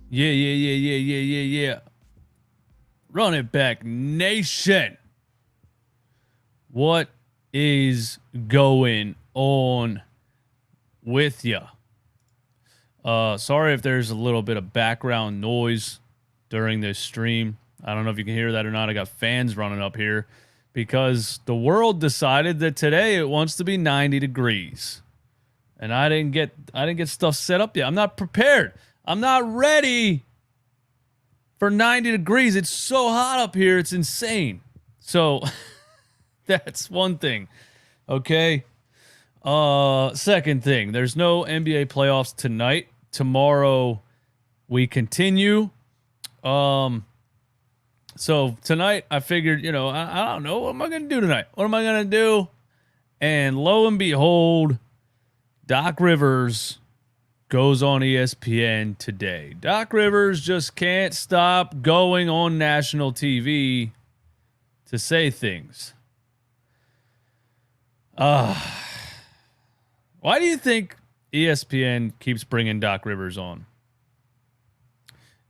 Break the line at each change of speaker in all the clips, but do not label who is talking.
Yeah. Run it back, nation. What is going on with ya? Sorry if there's a little bit of background noise during this stream. I don't know if you can hear that or not. I got fans running up here because the world decided that today it wants to be 90 degrees. And I didn't get stuff set up yet. I'm not prepared. I'm not ready for 90 degrees. It's so hot up here. It's insane. So that's one thing. Okay. Second thing, there's no NBA playoffs tonight. Tomorrow we continue. So tonight I figured, I don't know. What am I going to do tonight? What am I going to do? And lo and behold, Doc Rivers goes on ESPN today. Doc Rivers just can't stop going on national TV to say things. Why do you think ESPN keeps bringing Doc Rivers on?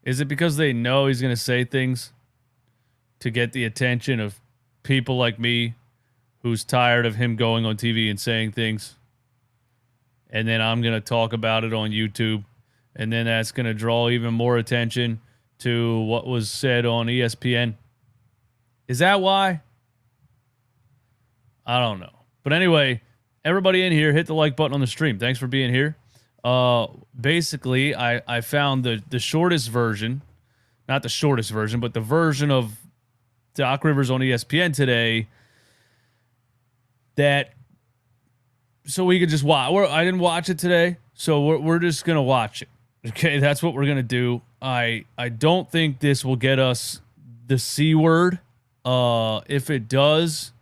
Is it because they know he's going to say things to get the attention of people like me who's tired of him going on TV and saying things? And then I'm going to talk about it on YouTube. And then that's going to draw even more attention to what was said on ESPN. Is that why? I don't know. But anyway, everybody in here, hit the like button on the stream. Thanks for being here. Basically, I found the shortest version. Not the shortest version, but the version of Doc Rivers on ESPN today that... So we could just watch. I didn't watch it today, so we're just going to watch it. Okay, that's what we're going to do. I don't think this will get us the C word. If it does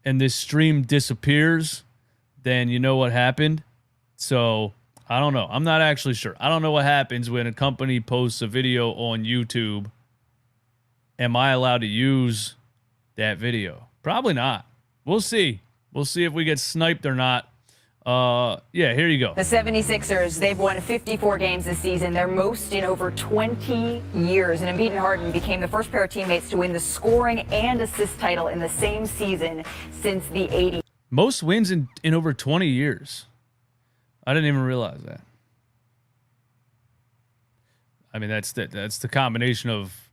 and this stream disappears, then you know what happened. So I don't know. I'm not actually sure. I don't know what happens when a company posts a video on YouTube. Am I allowed to use that video? Probably not. We'll see. We'll see if we get sniped or not. Yeah, here you go.
The 76ers, they've won 54 games this season, their most in over 20 years. And Embiid and Harden became the first pair of teammates to win the scoring and assist title in the same season since the 80s.
Most wins in over 20 years. I didn't even realize that. I mean, that's the combination of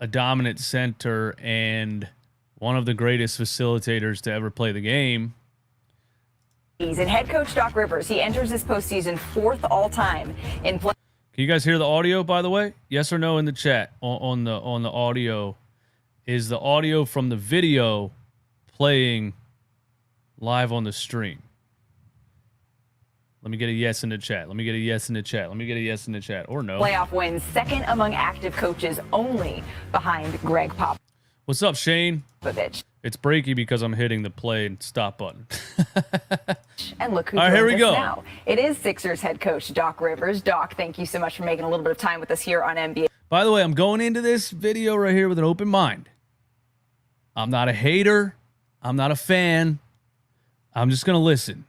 a dominant center and one of the greatest facilitators to ever play the game.
And head coach Doc Rivers, he enters this postseason fourth all-time in play.
Can you guys hear the audio, by the way? Yes or no in the chat on the audio. Is the audio from the video playing live on the stream? Let me get a yes in the chat. Let me get a yes in the chat. Let me get a yes in the chat. Or no.
Playoff wins, second among active coaches, only behind Greg Popovich.
What's up, Shane? It's breaky because I'm hitting the play and stop button.
And look who
joins
here we
us
go.
Now.
It is Sixers head coach Doc Rivers. Doc, thank you so much for making a little bit of time with us here on NBA.
By the way, I'm going into this video right here with an open mind. I'm not a hater. I'm not a fan. I'm just going to listen.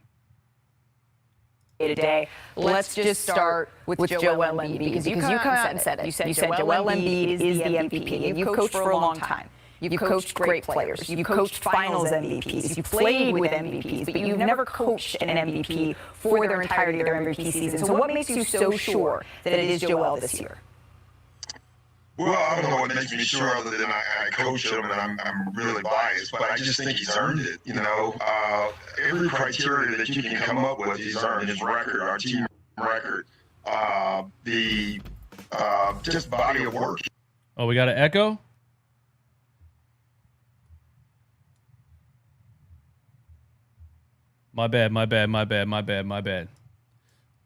Today, let's just start with Joel Embiid because you come out and said it. You said Joel Embiid is the MVP. You've coached for a long time. You've coached great players. You've coached finals MVPs. You've played with MVPs, but you've never coached an MVP for their entirety of their MVP season. So what makes you so sure that it is Joel this year?
Well, I don't know what makes me sure other than I coach him and I'm really biased, but I just think he's earned it. Every criteria that you can come up with, he's earned his record, our team record, just body of work.
Oh, we got an echo? My bad.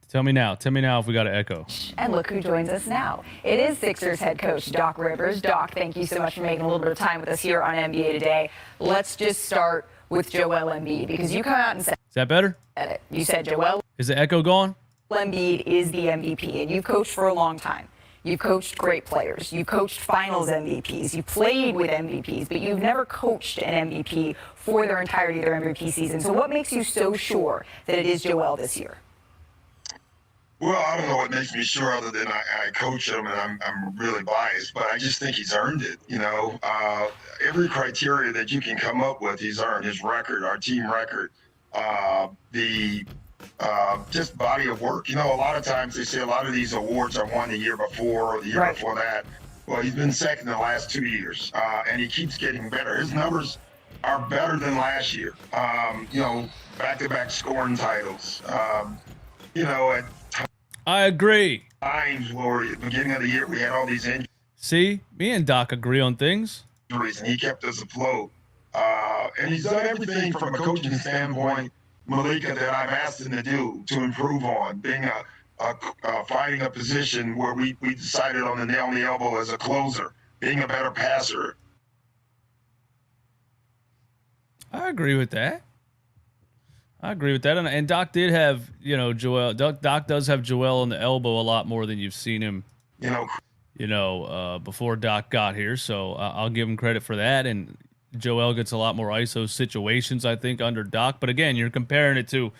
Tell me now if we got an echo.
And look who joins us now. It is Sixers head coach Doc Rivers. Doc, thank you so much for making a little bit of time with us here on NBA Today. Let's just start with Joel Embiid because you come out and said...
Is that better?
You said Joel...
Is the echo gone?
Embiid is the MVP, and you've coached for a long time. You've coached great players. You've coached finals MVPs. You've played with MVPs, but you've never coached an MVP for their entirety of their MVP season. So what makes you so sure that it is Joel this year?
Well, I don't know what makes me sure other than I coach him and I'm really biased, but I just think he's earned it. Every criteria that you can come up with, he's earned his record, our team record, the just body of work. A lot of times they say a lot of these awards are won the year before or the year before that. Well, he's been second the last 2 years, and he keeps getting better. His numbers are better than last year. Back-to-back scoring titles. At
I agree.
times where at the beginning of the year we had all these injuries,
See, me and Doc agree on things.
and he kept us afloat. And he's done everything from a coaching standpoint, Malika, that I've asked him to do to improve on, being finding a position where we decided on the nail on the elbow as a closer, being a better passer.
I agree with that. And Doc did have, Joel. Doc does have Joel on the elbow a lot more than you've seen him, before Doc got here. So I'll give him credit for that. And Joel gets a lot more ISO situations, I think, under Doc. But again, you're comparing it to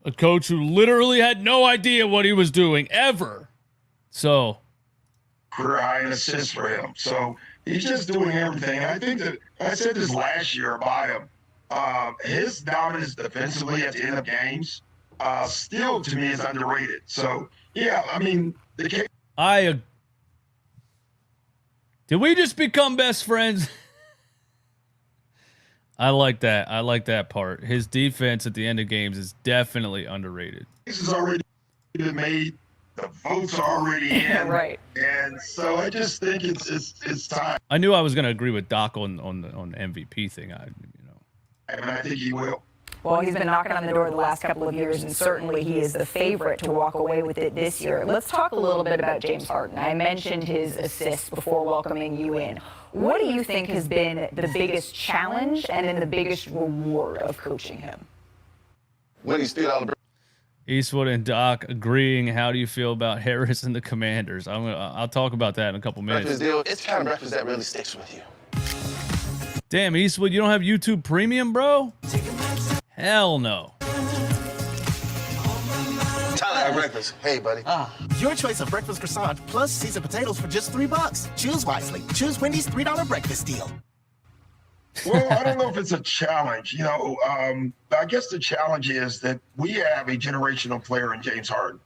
a coach who literally had no idea what he was doing ever. So
Career high in assists for him. So he's just doing everything. And I think that I said this last year about him. His dominance defensively at the end of games still, to me, is underrated. So, yeah, I mean,
did we just become best friends? I like that. I like that part. His defense at the end of games is definitely underrated.
This has already been made. The votes are already in.
Right.
And so I just think it's time.
I knew I was going to agree with Doc on the MVP thing.
And I think he will.
Well, he's been knocking on the door the last couple of years, and certainly he is the favorite to walk away with it this year. Let's talk a little bit about James Harden. I mentioned his assists before welcoming you in. What do you think has been the biggest challenge and then the biggest reward of coaching him?
Winning $3
Eastwood and Doc agreeing. How do you feel about Harris and the Commanders? I'll talk about that in a couple minutes.
deal. It's kind of breakfast that really sticks with you.
Damn, Eastwood, you don't have YouTube Premium, bro? Hell no.
Tyler, breakfast. Hey, buddy.
Your choice of breakfast croissant plus seasoned potatoes for just $3. Choose wisely. Choose Wendy's $3 breakfast deal.
Well, I don't know if it's a challenge. I guess the challenge is that we have a generational player in James Harden.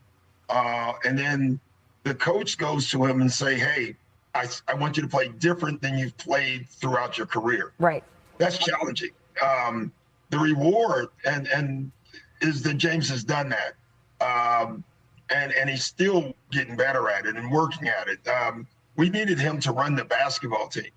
And then the coach goes to him and say, hey, I want you to play different than you've played throughout your career.
Right.
That's challenging. The reward and is that James has done that. And he's still getting better at it and working at it. We needed him to run the basketball team.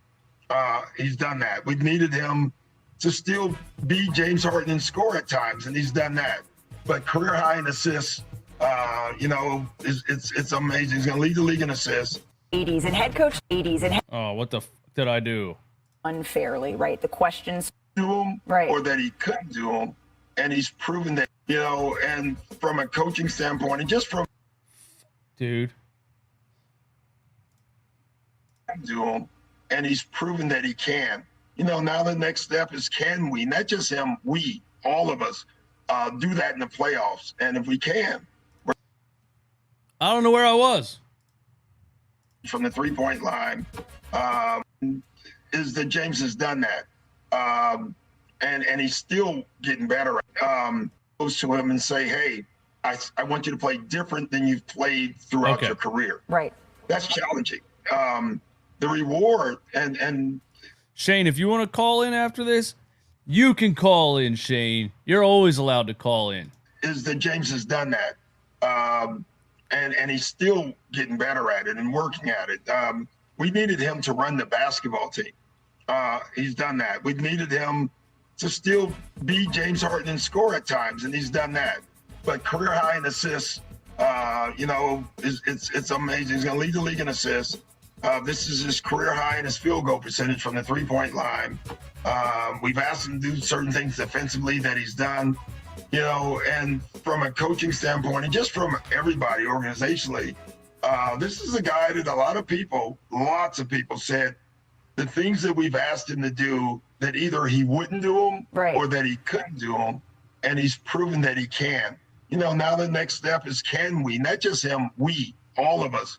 He's done that. We needed him to still be James Harden and score at times, and he's done that. But career high in assists, it's amazing. He's going to lead the league in assists.
80s and head coach 80s and
Oh, what the did I do?
Unfairly, right? The questions
Do him,
right,
or that he couldn't do them, and he's proven that. And from a coaching standpoint, and just from
do
him, and he's proven that he can. Now the next step is, can we, not just him, we, all of us, do that in the playoffs? And if we can,
I don't know where I was.
From the three-point line, is that James has done that. And he's still getting better. Goes to him and say, hey, I want you to play different than you've played throughout your career.
right.
That's challenging. The reward and
Shane, if you want to call in after this, you can call in, Shane. You're always allowed to call in.
Is that James has done that. And he's still getting better at it and working at it. We needed him to run the basketball team. He's done that. We needed him to still be James Harden and score at times, and he's done that. But career high in assists, it's amazing. He's going to lead the league in assists. This is his career high in his field goal percentage from the three-point line. We've asked him to do certain things defensively that he's done. And from a coaching standpoint, and just from everybody organizationally, this is a guy that lots of people said the things that we've asked him to do, that either he wouldn't do them,
right,
or that he couldn't do them, and he's proven that he can. now the next step is, can we, not just him, we, all of us,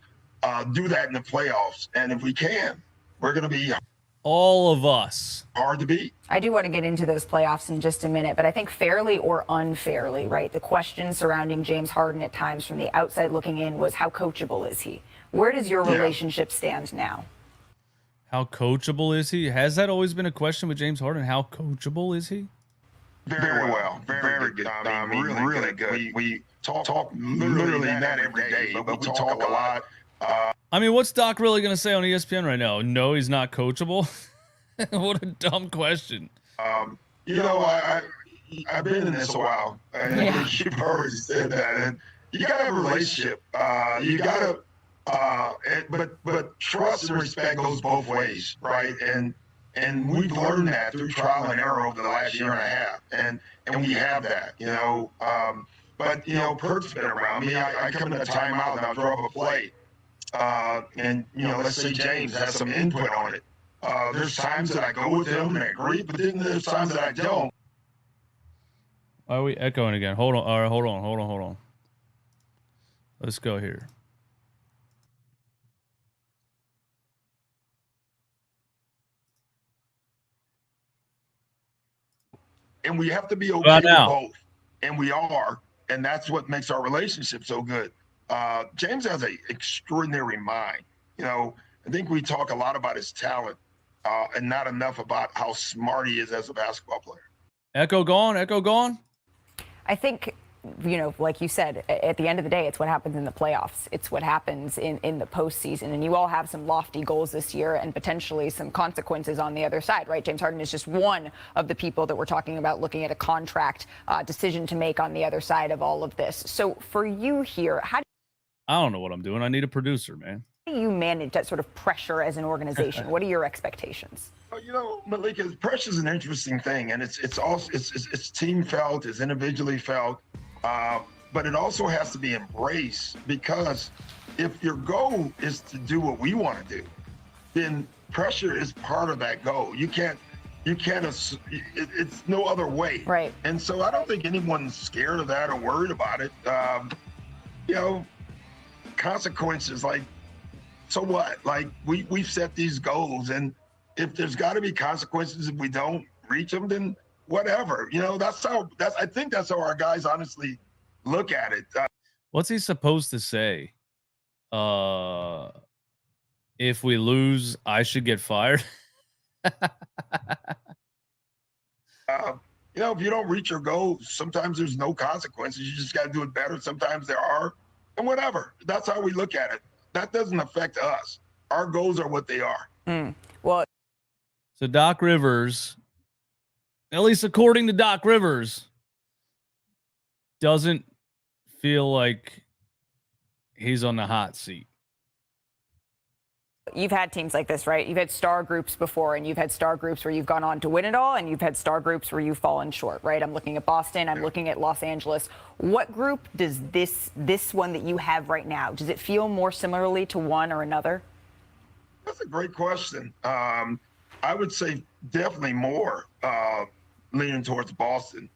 do that in the playoffs? And if we can, we're going to be
All of us.
hard to beat.
I do want to get into those playoffs in just a minute, but I think fairly or unfairly, right? The question surrounding James Harden at times from the outside looking in was, how coachable is he? Where does your relationship stand now?
How coachable is he? Has that always been a question with James Harden? How coachable is he?
Very well. Very good. I mean, really good. We talk literally not every day, but we talk a lot.
I mean, what's Doc really going to say on ESPN right now? No, he's not coachable? What a dumb question.
I've been in this a while, and you've already said that. And you got to have a relationship. You got to, but trust and respect goes both ways, right? And we've learned that through trial and error over the last year and a half, and we have that, But Perk's been around me. I come in a timeout and I'll draw up a play, and let's say James has some input on it. There's times that I go with him and I agree, but then there's times that I don't.
Are we echoing again? Hold on. All right, hold on. Let's go here.
And we have to be okay with both. And we are. And that's what makes our relationship so good. James has an extraordinary mind. I think we talk a lot about his talent and not enough about how smart he is as a basketball player.
Echo gone.
I think, like you said, at the end of the day, it's what happens in the playoffs. It's what happens in the postseason. And you all have some lofty goals this year and potentially some consequences on the other side, right? James Harden is just one of the people that we're talking about looking at a contract decision to make on the other side of all of this. So for you here,
I don't know what I'm doing. I need a producer, man.
How do you manage that sort of pressure as an organization? What are your expectations?
Malika, pressure is an interesting thing, and it's also it's team felt, it's individually felt, but it also has to be embraced, because if your goal is to do what we want to do, then pressure is part of that goal. You can't. It's no other way.
Right.
And so I don't think anyone's scared of that or worried about it. Consequences, like, so what? Like, we've set these goals, and if there's got to be consequences if we don't reach them, then whatever. I think that's how our guys honestly look at it.
What's he supposed to say? If we lose, I should get fired.
If you don't reach your goals, sometimes there's no consequences. You just got to do it better. Sometimes there are, and whatever. That's how we look at it. That doesn't affect us. Our goals are what they are.
Well,
so Doc Rivers, at least according to Doc Rivers, doesn't feel like he's on the hot seat.
you've had teams like this, right? You've had star groups before, and you've had star groups where you've gone on to win it all, and you've had star groups where you've fallen short, right? I'm looking at Boston. I'm looking at Los Angeles. What group does this one that you have right now, does it feel more similarly to one or another?
That's a great question. I would say definitely more leaning towards Boston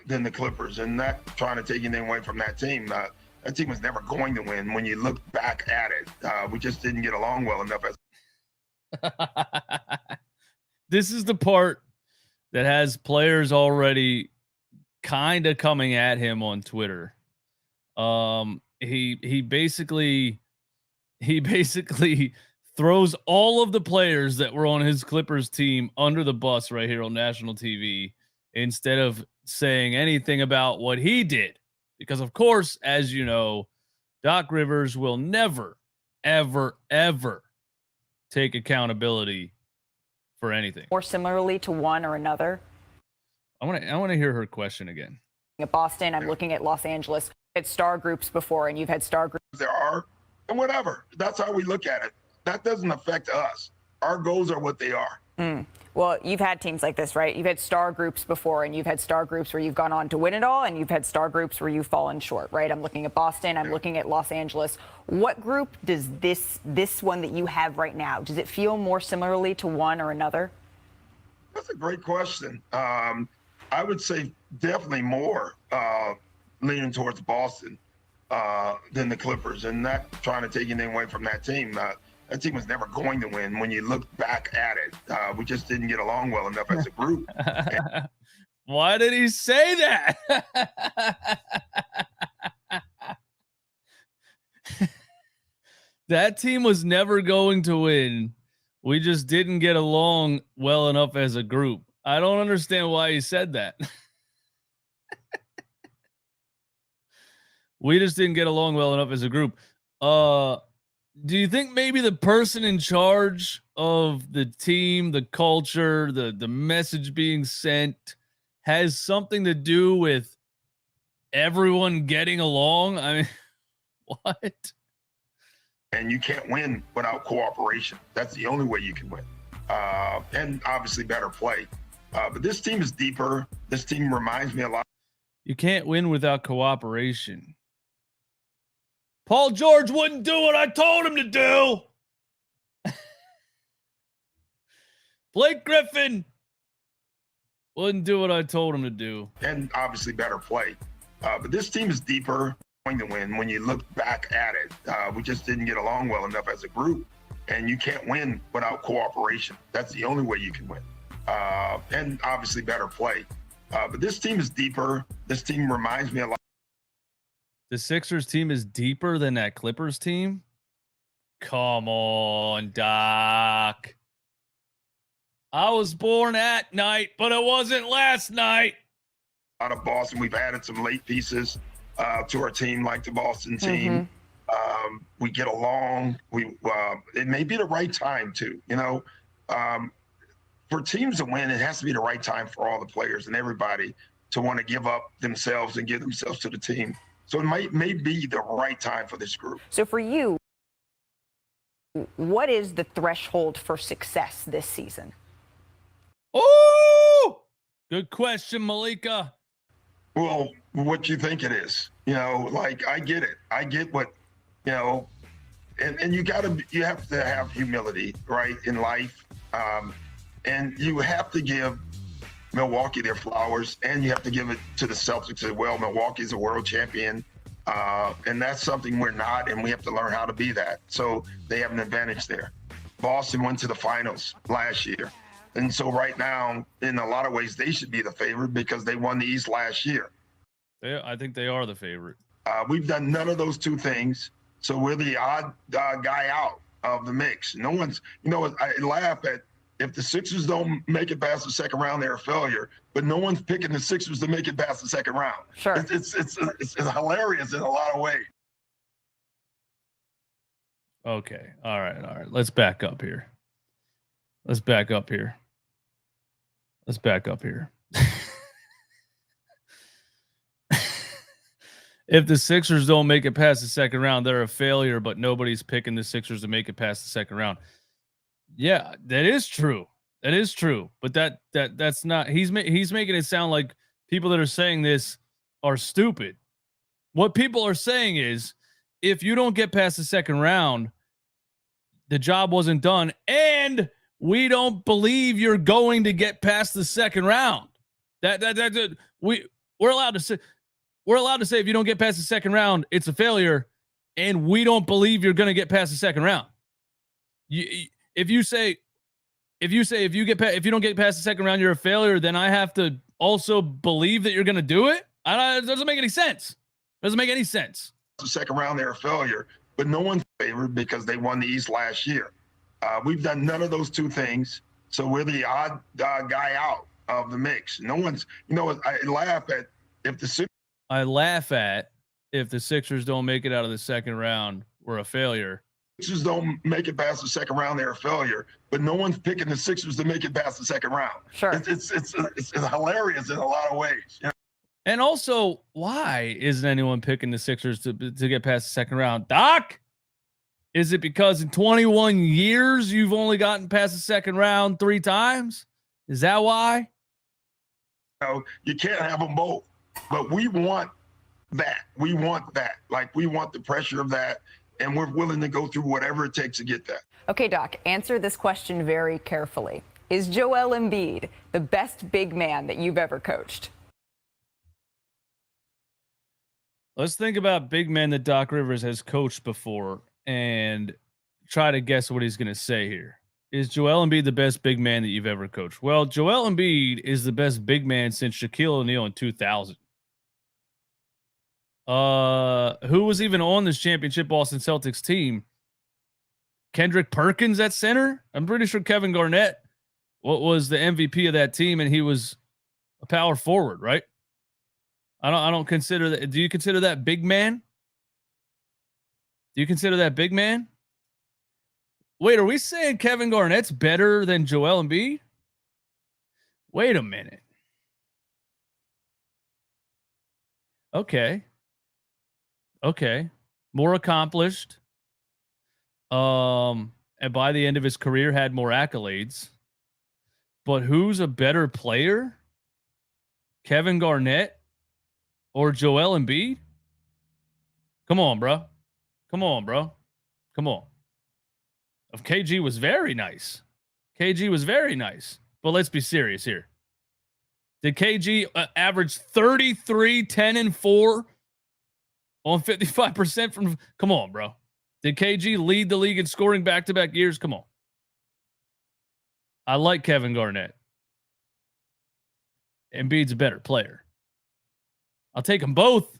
than the Clippers, and not trying to take anything away from that team. That team was never going to win when you look back at it. We just didn't get along well enough.
This is the part that has players already kind of coming at him on Twitter. He basically throws all of the players that were on his Clippers team under the bus right here on national TV instead of saying anything about what he did. Because, of course, as you know, Doc Rivers will never, ever, ever take accountability for anything.
Or similarly to one or another?
I want to hear her question again.
At Boston, I'm looking at Los Angeles. You've had star groups before, and you've had star groups.
There are, and whatever. That's how we look at it. That doesn't affect us. Our goals are what they are.
Well, you've had teams like this, right? You've had star groups before, and you've had star groups where you've gone on to win it all, and you've had star groups where you've fallen short, right? I'm looking at Boston. I'm looking at Los Angeles. What group does this one that you have right now, does it feel more similarly to one or another?
That's a great question. I would say definitely more leaning towards Boston than the Clippers, and not trying to take anything away from that team. That team was never going to win. When you look back at it, we just didn't get along well enough as a group.
Why did he say that? That team was never going to win. We just didn't get along well enough as a group. I don't understand why he said that. We just didn't get along well enough as a group. Do you think maybe the person in charge of the team, the culture, the message being sent has something to do with everyone getting along? I mean, what?
And you can't win without cooperation. That's the only way you can win. And obviously better play. But this team is deeper. This team reminds me a lot.
You can't win without cooperation. Paul George wouldn't do what I told him to do. Blake Griffin wouldn't do what I told him to do.
And obviously better play. But this team is deeper. Going to win. When you look back at it, we just didn't get along well enough as a group. And you can't win without cooperation. That's the only way you can win. And obviously better play. But this team is deeper. This team reminds me a lot.
The Sixers team is deeper than that Clippers team? Come on, Doc. I was born at night, but it wasn't last night.
Out of Boston, we've added some late pieces to our team, like the Boston team. We get along. It may be the right time too. You know, for teams to win, it has to be the right time for all the players and everybody to want to give up themselves and give themselves to the team. So it may be the right time for this group.
So for you, what is the threshold for success this season?
Oh, good question, Malika.
Well, what you think it is, you know, like I get it. I get what, you know, and you have to have humility, right, in life. And you have to give Milwaukee their flowers, and you have to give it to the Celtics as well. Milwaukee's a world champion, and that's something we're not, and we have to learn how to be that. So they have an advantage there. Boston went to the finals last year. And so right now, in a lot of ways, they should be the favorite because they won the East last year.
I think they are the favorite.
We've done none of those two things. So we're the odd guy out of the mix. No one's, you know, I laugh at if the Sixers don't make it past the second round, they're a failure. But no one's picking the Sixers to make it past the second round.
Sure.
It's hilarious in a lot of ways.
Okay. All right. Let's back up here. Let's back up here. If the Sixers don't make it past the second round, they're a failure, but nobody's picking the Sixers to make it past the second round. Yeah, that is true. That is true. But that's not, he's making it sound like people that are saying this are stupid. What people are saying is, if you don't get past the second round, the job wasn't done, and we don't believe you're going to get past the second round. We're allowed to say, if you don't get past the second round, it's a failure, and we don't believe you're going to get past the second round. If you don't get past the second round, you're a failure, then I have to also believe that you're going to do it. It doesn't make any sense. Doesn't make any sense.
The second round, they're a failure, but no one's favored because they won the East last year. We've done none of those two things, so we're the odd guy out of the mix. No one's, you know, I laugh at if the Sixers don't make it out of the second round, we're a failure. Sixers don't make it past the second round, they're a failure, but no one's picking the Sixers to make it past the second round.
Sure.
It's hilarious in a lot of ways. You know?
And also, why isn't anyone picking the Sixers to get past the second round? Doc, is it because in 21 years you've only gotten past the second round 3 times? Is that why?
You know, you can't have them both, but we want that. We want that. Like, we want the pressure of that, and we're willing to go through whatever it takes to get that.
Okay, Doc, answer this question very carefully. Is Joel Embiid the best big man that you've ever coached?
Let's think about big men that Doc Rivers has coached before and try to guess what he's going to say here. Is Joel Embiid the best big man that you've ever coached? Well, Joel Embiid is the best big man since Shaquille O'Neal in 2000. Who was even on this championship Boston Celtics team? Kendrick Perkins at center? I'm pretty sure Kevin Garnett was the MVP of that team, and he was a power forward, right? I don't consider that. Do you consider that big man? Do you consider that big man? Wait, are we saying Kevin Garnett's better than Joel Embiid? Wait a minute. Okay. More accomplished. And by the end of his career had more accolades. But who's a better player? Kevin Garnett or Joel Embiid? Come on, bro. Come on. KG was very nice. But let's be serious here. Did KG average 33, 10, and 4 on 55% from? Come on, bro. Did KG lead the league in scoring back-to-back years? Come on. I like Kevin Garnett. Embiid's a better player. I'll take them both.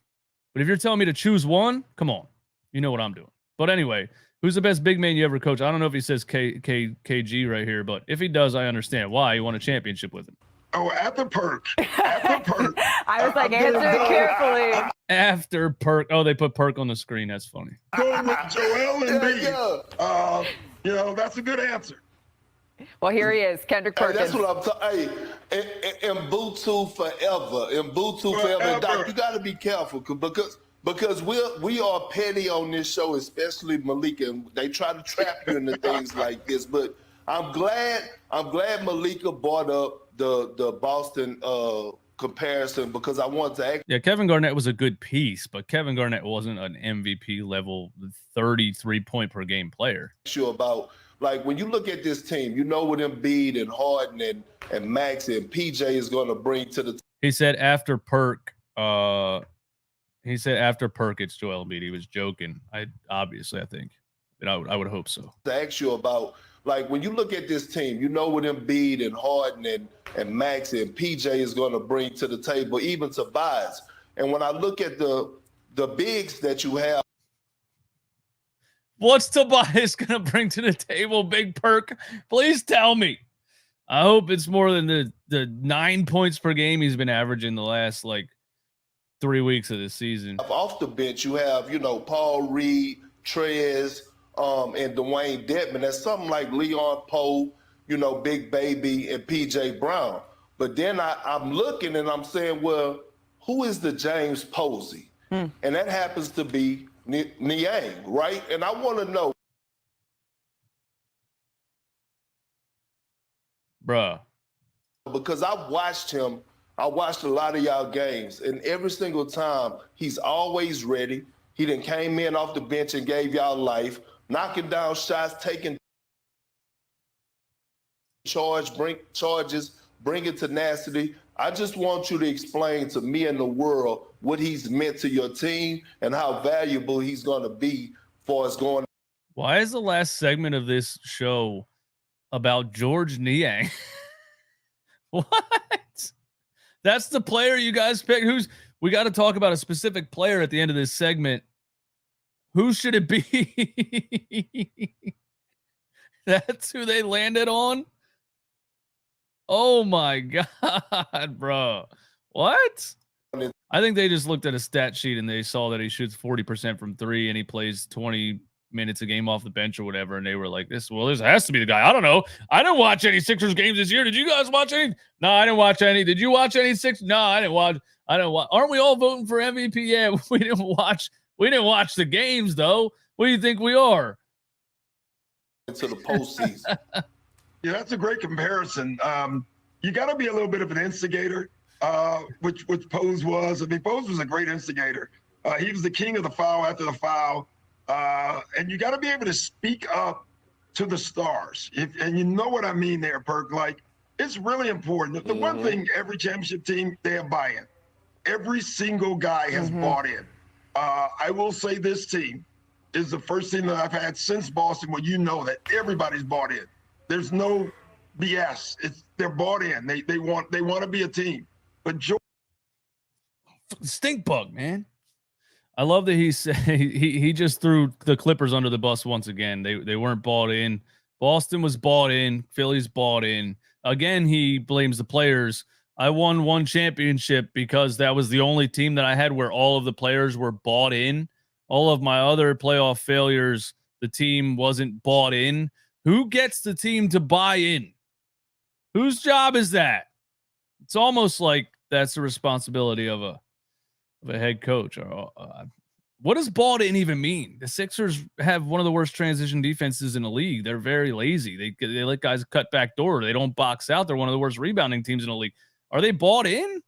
But if you're telling me to choose one, come on. You know what I'm doing. But anyway, who's the best big man you ever coached? I don't know if he says KG right here, but if he does, I understand why. He won a championship with him.
Oh, after Perk.
I was like, answer it carefully.
After Perk. Oh, they put Perk on the screen. That's funny.
Going with Joel Embiid. That's a good answer.
Well, here he is, Kendrick Perkins.
Hey, that's what I'm talking. Hey, Embiid forever. Doc, you got to be careful because we are petty on this show, especially Malika, and they try to trap you into things like this. But I'm glad Malika brought up the Boston comparison because I want to ask.
Yeah, Kevin Garnett was a good piece, but Kevin Garnett wasn't an MVP level 33 point per game player.
Sure about. Like, when you look at this team, you know what Embiid and Harden and Max and PJ is going to bring to the team.
He said after Perk, it's Joel Embiid. He was joking. I think. And I would hope so.
To ask you about, like, when you look at this team, you know what Embiid and Harden and Max and PJ is going to bring to the table, even Tobias. And when I look at the bigs that you have,
what's Tobias going to bring to the table, Big Perk? Please tell me. I hope it's more than the 9 points per game he's been averaging the last, 3 weeks of this season.
Off the bench, you have, Paul Reed, Trez, and Dwayne Dedman. That's something like Leon Poe, Big Baby, and P.J. Brown. But then I'm looking and I'm saying, well, who is the James Posey? And that happens to be Niang, right? And I want to know.
Bruh.
Because I watched a lot of y'all games, and every single time he's always ready. He done came in off the bench and gave y'all life, knocking down shots, taking charges, bringing tenacity. I just want you to explain to me and the world what he's meant to your team and how valuable he's going to be for us going.
Why is the last segment of this show about George Niang? What? That's the player you guys picked. We got to talk about a specific player at the end of this segment. Who should it be? That's who they landed on? Oh my God, bro. What? I think they just looked at a stat sheet and they saw that he shoots 40% from three and he plays 20 minutes a game off the bench or whatever. And they were like, this has to be the guy. I don't know. I didn't watch any Sixers games this year. Did you guys watch any? No, I didn't watch any. Did you watch any Sixers? No, I didn't watch. Aren't we all voting for MVP? Yeah, we didn't watch the games though. What do you think we are?
To the postseason.
Yeah, that's a great comparison. You got to be a little bit of an instigator, which Pose was. I mean, Pose was a great instigator. He was the king of the foul after the foul. And you got to be able to speak up to the stars. And you know what I mean there, Perk. Like, it's really important. The one thing, every championship team, they have buy-in. Every single guy has bought in. I will say this team is the first team that I've had since Boston where you know that everybody's bought in. There's no BS. They're bought in. They want to be a team. But George
Stink bug, man. I love that he just threw the Clippers under the bus once again. They weren't bought in. Boston was bought in. Philly's bought in. Again, he blames the players. I won one championship because that was the only team that I had where all of the players were bought in. All of my other playoff failures, the team wasn't bought in. Who gets the team to buy in? Whose job is that? It's almost like that's the responsibility of a head coach. What does bought in even mean? The Sixers have one of the worst transition defenses in the league. They're very lazy. They let guys cut back door. They don't box out. They're one of the worst rebounding teams in the league. Are they bought in?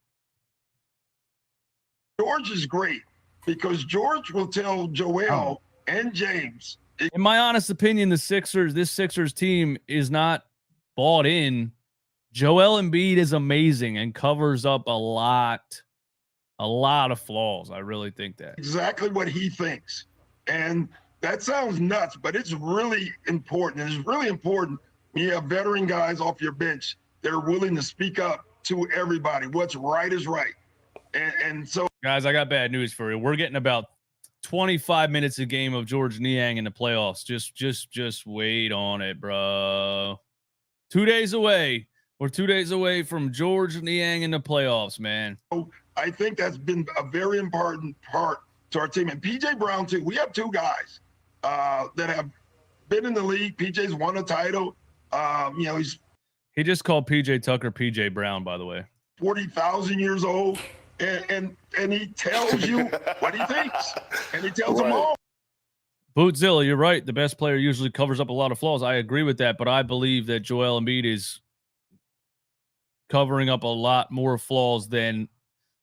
George is great because George will tell Joel and James.
In my honest opinion, this Sixers team is not bought in. Joel Embiid is amazing and covers up a lot of flaws. I really think that.
Exactly what he thinks. And that sounds nuts, but it's really important. It's really important when you have veteran guys off your bench that are willing to speak up to everybody. What's right is right. And so,
guys, I got bad news for you. We're getting about 25 minutes a game of George Niang in the playoffs. Just wait on it, bro. 2 days away. We're 2 days away from George Niang in the playoffs, man.
I think that's been a very important part to our team. And PJ Brown, too. We have two guys that have been in the league. PJ's won a title.
He just called PJ Tucker PJ Brown, by the way.
40,000 years old. And he tells you what he thinks. And he tells them all.
Bootzilla, you're right. The best player usually covers up a lot of flaws. I agree with that, but I believe that Joel Embiid is covering up a lot more flaws than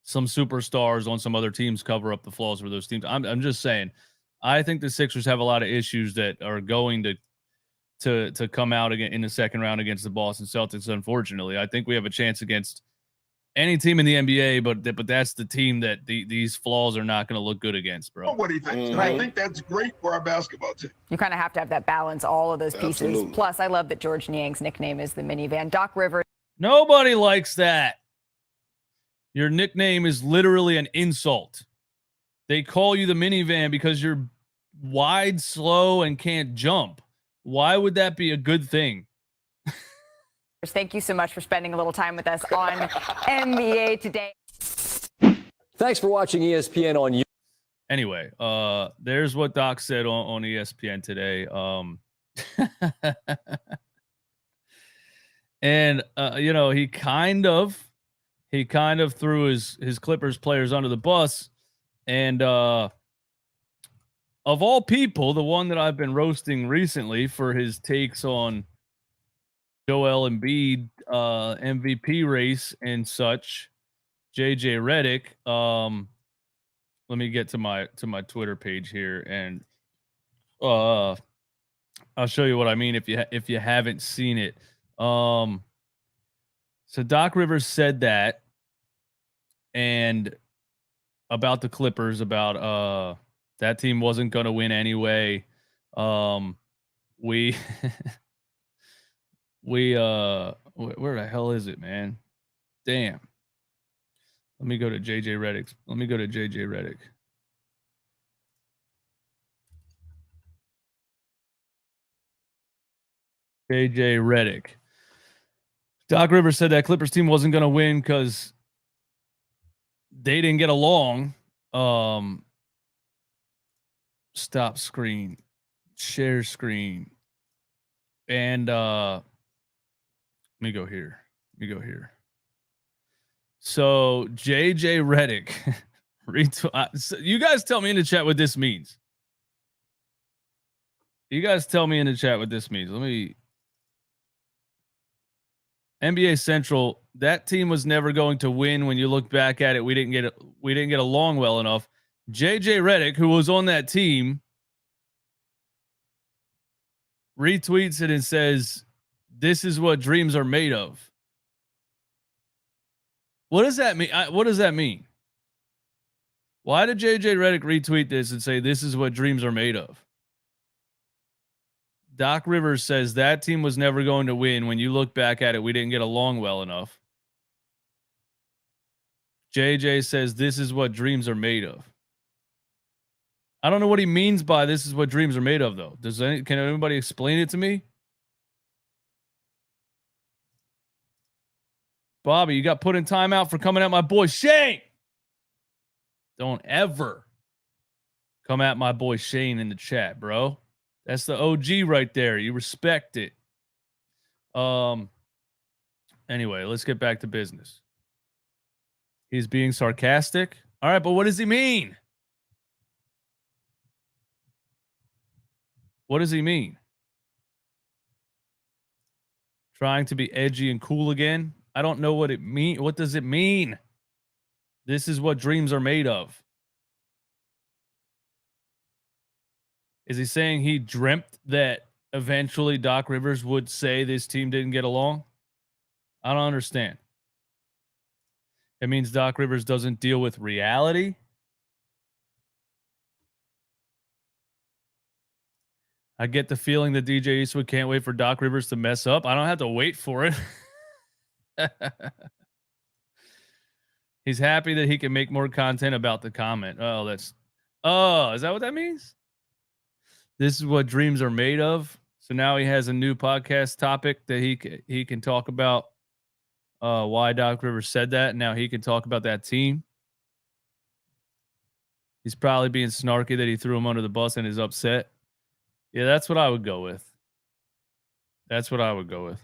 some superstars on some other teams cover up the flaws for those teams. I'm just saying, I think the Sixers have a lot of issues that are going to come out again in the second round against the Boston Celtics. Unfortunately, I think we have a chance against any team in the NBA, but that's the team that these flaws are not going to look good against, bro.
What he thinks. And I think that's great for our basketball team.
You kind of have to have that balance, all of those pieces.
Absolutely.
Plus, I love that George Niang's nickname is the minivan. Doc Rivers.
Nobody likes that. Your nickname is literally an insult. They call you the minivan because you're wide, slow, and can't jump. Why would that be a good thing?
Thank you so much for spending a little time with us on NBA Today.
Thanks for watching ESPN on YouTube.
Anyway, there's what Doc said on ESPN today. And he kind of threw his Clippers players under the bus. And of all people, the one that I've been roasting recently for his takes on Joel Embiid MVP race and such, JJ Redick. Let me get to my Twitter page here, and I'll show you what I mean if you haven't seen it. So Doc Rivers said that, and about the Clippers, about that team wasn't going to win anyway. We where the hell is it, man? Damn. Let me go to JJ Redick. JJ Redick. Doc Rivers said that Clippers team wasn't going to win because they didn't get along. Stop screen. Share screen. And let me go here. So JJ Redick, you guys tell me in the chat what this means. Let me. NBA Central. That team was never going to win. When you look back at it, we didn't get along well enough. JJ Redick, who was on that team, retweets it and says, "This is what dreams are made of." What does that mean? What does that mean? Why did JJ Redick retweet this and say this is what dreams are made of? Doc Rivers says that team was never going to win. When you look back at it, we didn't get along well enough. JJ says this is what dreams are made of. I don't know what he means by this is what dreams are made of, though. Can anybody explain it to me? Bobby, you got put in timeout for coming at my boy Shane. Don't ever come at my boy Shane in the chat, bro. That's the OG right there. You respect it. Anyway, let's get back to business. He's being sarcastic. All right, but what does he mean? What does he mean? Trying to be edgy and cool again? I don't know what it mean. What does it mean? This is what dreams are made of. Is he saying he dreamt that eventually Doc Rivers would say this team didn't get along? I don't understand. It means Doc Rivers doesn't deal with reality. I get the feeling that DJ Eastwood can't wait for Doc Rivers to mess up. I don't have to wait for it. He's happy that he can make more content about the comment. Oh, is that what that means? This is what dreams are made of. So now he has a new podcast topic that he can talk about why Doc Rivers said that. Now he can talk about that team. He's probably being snarky that he threw him under the bus and is upset. Yeah, that's what I would go with. That's what I would go with.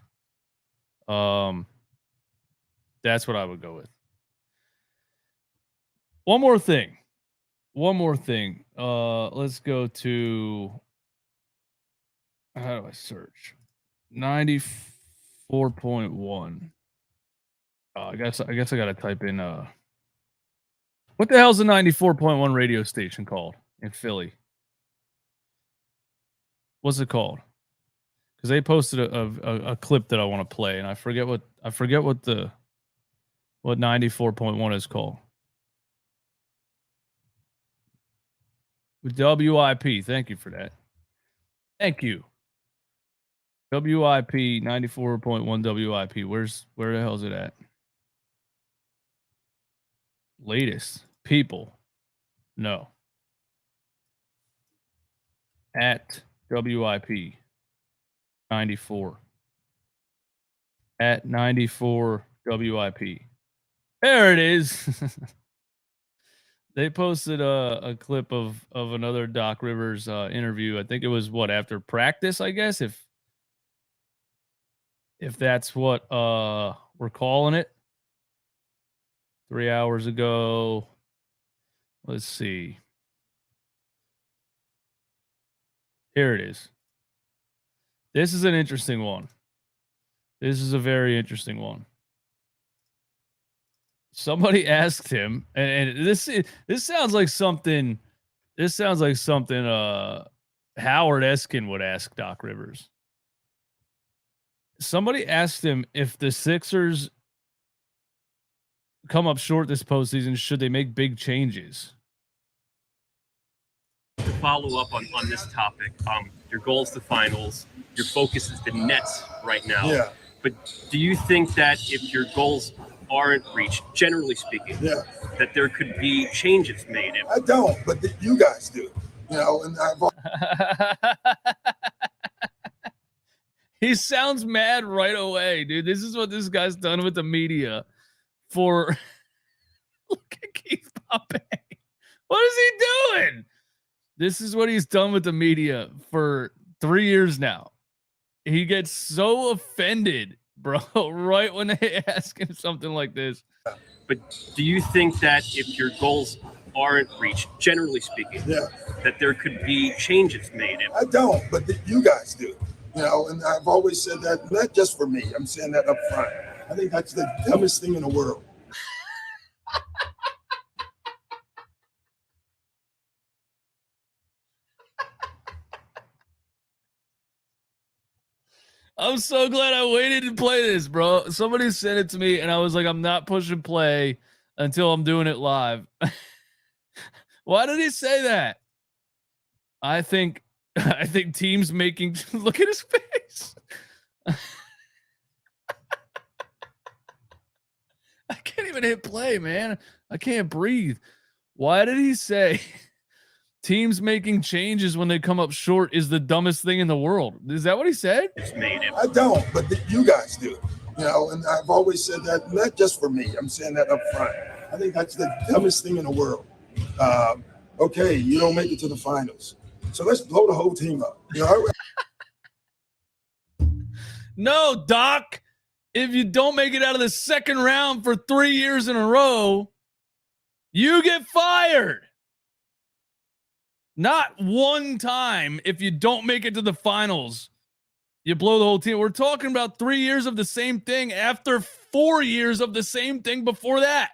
That's what I would go with. One more thing. Let's go to, how do I search? 94.1. I guess I got to type in what the hell's the 94.1 radio station called in Philly? What's it called? Because they posted a clip that I want to play, and I forget what 94.1 is called. WIP. Thank you for that. Thank you. WIP 94.1 WIP. Where the hell is it at? Latest people. No. At WIP 94. At 94 WIP. There it is. They posted a clip of another Doc Rivers interview. I think it was after practice, I guess, if that's what we're calling it. 3 hours ago. Let's see. Here it is. This is an interesting one. This is a very interesting one. Somebody asked him, and this sounds like something. This sounds like something Howard Eskin would ask Doc Rivers. Somebody asked him if the Sixers come up short this postseason, should they make big changes?
To follow up on this topic, your goal is the finals. Your focus is the Nets right now.
Yeah.
But do you think that if your goals aren't reached, generally speaking, that there could be changes made?
I don't, but you guys do. You know, and
He sounds mad right away, dude. This is what this guy's done with the media for. Look at Keith Poppe. What is he doing? This is what he's done with the media for 3 years now. He gets so offended, bro, right when they ask him something like this.
But do you think that if your goals aren't reached, generally speaking, that there could be changes made?
I don't, but you guys do. You know, and I've always said that, not just for me. I'm saying that up front. I think that's the dumbest thing in the world.
I'm so glad I waited to play this, bro. Somebody sent it to me, and I was like, I'm not pushing play until I'm doing it live. Why did he say that? I think teams making look at his face. I can't even hit play, man. I can't breathe. Why did he say teams making changes when they come up short is the dumbest thing in the world? Is that what he said?
I don't, but you guys do. You know, and I've always said that, not just for me. I'm saying that up front. I think that's the dumbest thing in the world. Okay, you don't make it to the finals, so let's blow the whole team up. You know,
No, Doc. If you don't make it out of the second round for 3 years in a row, you get fired. Not one time if you don't make it to the finals, you blow the whole team. We're talking about 3 years of the same thing after 4 years of the same thing before that.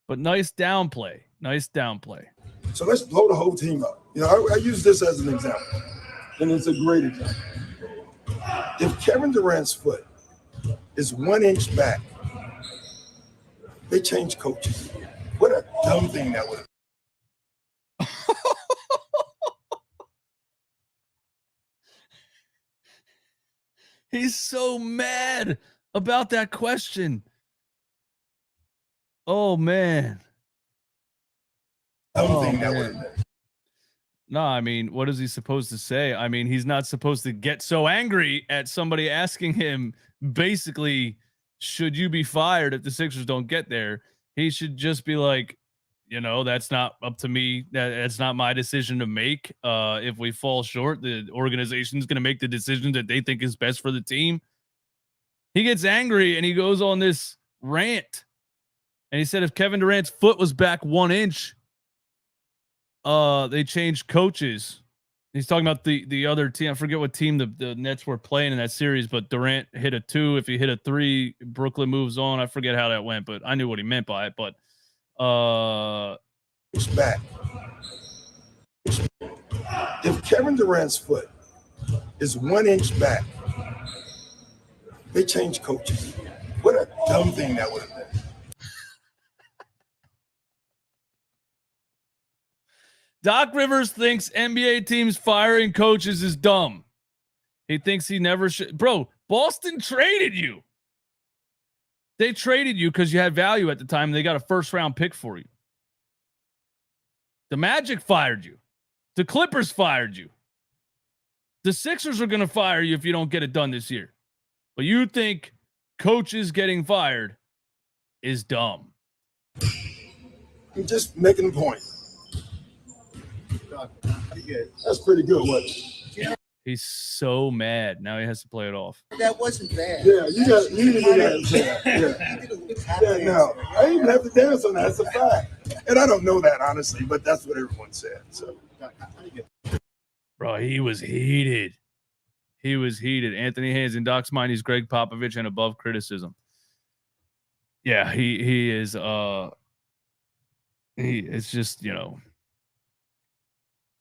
But nice downplay. Nice downplay.
so let's blow the whole team up. You know, I use this as an example, and it's a great example. If Kevin Durant's foot is 1 inch back, they change coaches. What a dumb thing that would have.
He's so mad about that question. Oh, man.
Dumb thing that would have been.
No, I mean, what is he supposed to say? I mean, he's not supposed to get so angry at somebody asking him, basically, should you be fired if the Sixers don't get there? He should just be like, you know, that's not up to me. That's not my decision to make. If we fall short, the organization's going to make the decision that they think is best for the team. He gets angry and he goes on this rant. And he said if Kevin Durant's foot was back 1 inch, they changed coaches. He's talking about the other team. I forget what team the Nets were playing in that series, but Durant hit a 2. If he hit a 3, Brooklyn moves on. I forget how that went, but I knew what he meant by it. But
It's back. If Kevin Durant's foot is 1 inch back, they change coaches. What a dumb thing that would have been.
Doc Rivers thinks NBA teams firing coaches is dumb. He thinks he never should. Bro, Boston traded you. They traded you because you had value at the time. And they got a first-round pick for you. The Magic fired you. The Clippers fired you. The Sixers are going to fire you if you don't get it done this year. But you think coaches getting fired is dumb.
I'm just making a point. That's pretty good, what?
He's so mad. Now he has to play it off.
That wasn't bad.
Yeah, you need to do that. Yeah, no, I didn't even have to dance on that. That's a fact. And I don't know that, honestly, but that's what everyone said. So,
Bro, he was heated. He was heated. Anthony Haynes in Doc's mind, he's Greg Popovich and above criticism. Yeah, he is. It's just, you know,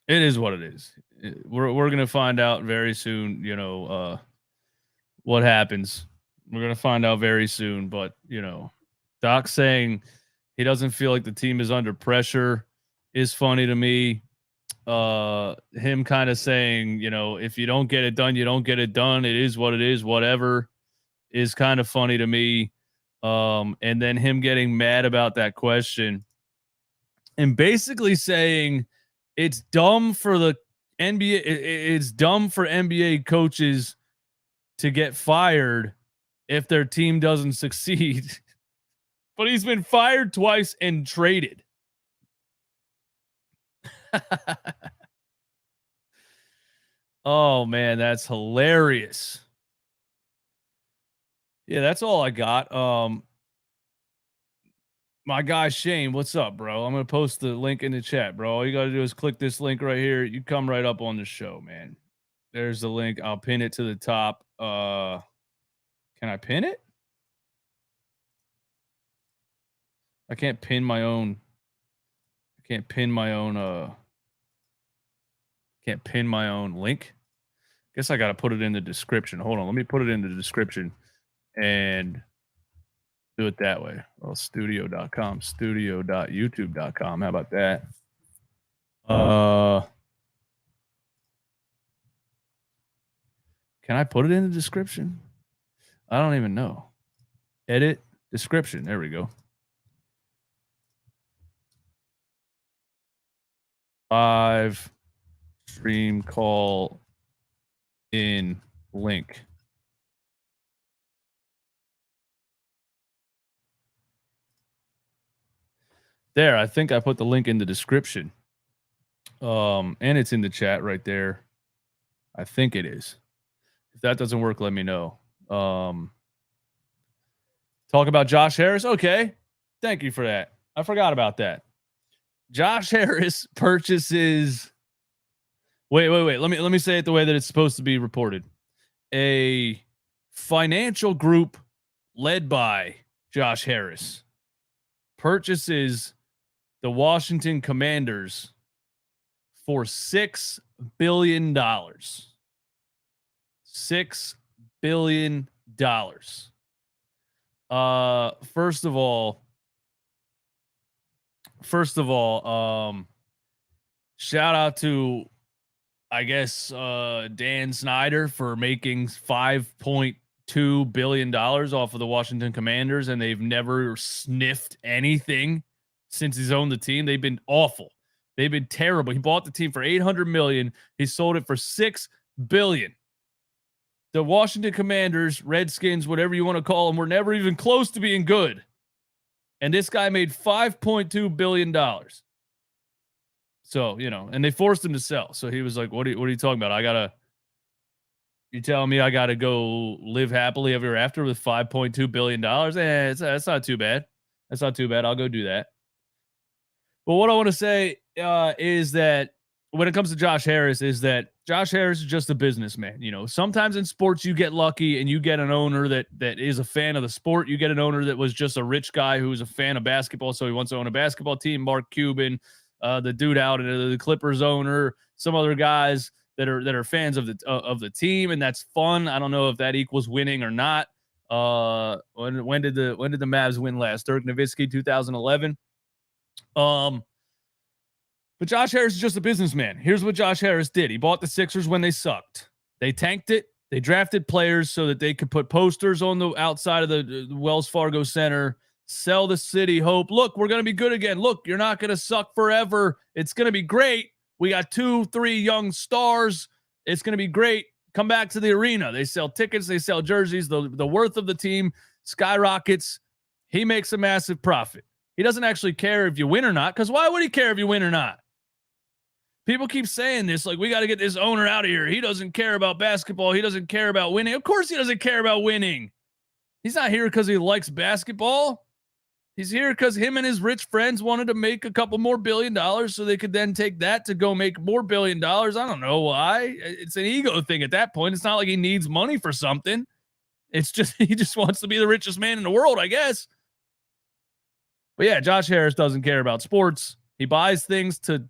it is what it is. We're gonna find out very soon. You know, what happens. We're gonna find out very soon. But you know, Doc saying he doesn't feel like the team is under pressure is funny to me. Him kind of saying, you know, if you don't get it done, you don't get it done. It is what it is. Whatever is kind of funny to me. And then him getting mad about that question and basically saying it's dumb for the NBA. It's dumb for NBA coaches to get fired if their team doesn't succeed. But he's been fired twice and traded. Oh man, that's hilarious. Yeah, that's all I got. My guy Shane, what's up, bro? I'm gonna post the link in the chat, bro. All you gotta do is click this link right here. You come right up on the show, man. There's the link. I'll pin it to the top. Can I pin it? I can't pin my own. I can't pin my own. Can't pin my own link. Guess I got to put it in the description. Hold on. Let me put it in the description. And do it that way. Well, studio.com, studio.youtube.com. How about that? Can I put it in the description? I don't even know. Edit description. There we go. Live stream call in link. There, I think I put the link in the description. And it's in the chat right there. I think it is. If that doesn't work, let me know. Talk about Josh Harris. Okay. Thank you for that. I forgot about that. Josh Harris purchases. Wait. Let me say it the way that it's supposed to be reported. A financial group led by Josh Harris purchases the Washington Commanders for $6 billion. $6 billion. First of all, shout out to, I guess, Dan Snyder for making $5.2 billion off of the Washington Commanders, and they've never sniffed anything since he's owned the team. They've been awful. They've been terrible. He bought the team for $800 million. He sold it for $6 billion. The Washington Commanders, Redskins, whatever you want to call them, were never even close to being good. And this guy made $5.2 billion. So, and they forced him to sell. So he was like, what are you talking about? You telling me I got to go live happily ever after with $5.2 billion? That's not too bad. That's not too bad. I'll go do that. But what I want to say is that when it comes to Josh Harris, is that Josh Harris is just a businessman. Sometimes in sports you get lucky and you get an owner that is a fan of the sport. You get an owner that was just a rich guy who was a fan of basketball, so he wants to own a basketball team. Mark Cuban, the dude out the Clippers owner, some other guys that are fans of the team, and that's fun. I don't know if that equals winning or not. When did the Mavs win last? Dirk Nowitzki, 2011. But Josh Harris is just a businessman. Here's what Josh Harris did. He bought the Sixers when they sucked. They tanked it. They drafted players so that they could put posters on the outside of the Wells Fargo Center, sell the city hope. Look, we're going to be good again. Look, you're not going to suck forever. It's going to be great. We got 2-3 young stars. It's going to be great. Come back to the arena. They sell tickets. They sell jerseys. The worth of the team skyrockets. He makes a massive profit. He doesn't actually care if you win or not, because why would he care if you win or not? People keep saying this, like, we got to get this owner out of here. He doesn't care about basketball. He doesn't care about winning. Of course he doesn't care about winning. He's not here because he likes basketball. He's here because him and his rich friends wanted to make a couple more $1 billion so they could then take that to go make more $1 billion. I don't know why. It's an ego thing at that point. It's not like he needs money for something. It's just he just wants to be the richest man in the world, I guess. But yeah, Josh Harris doesn't care about sports. He buys things to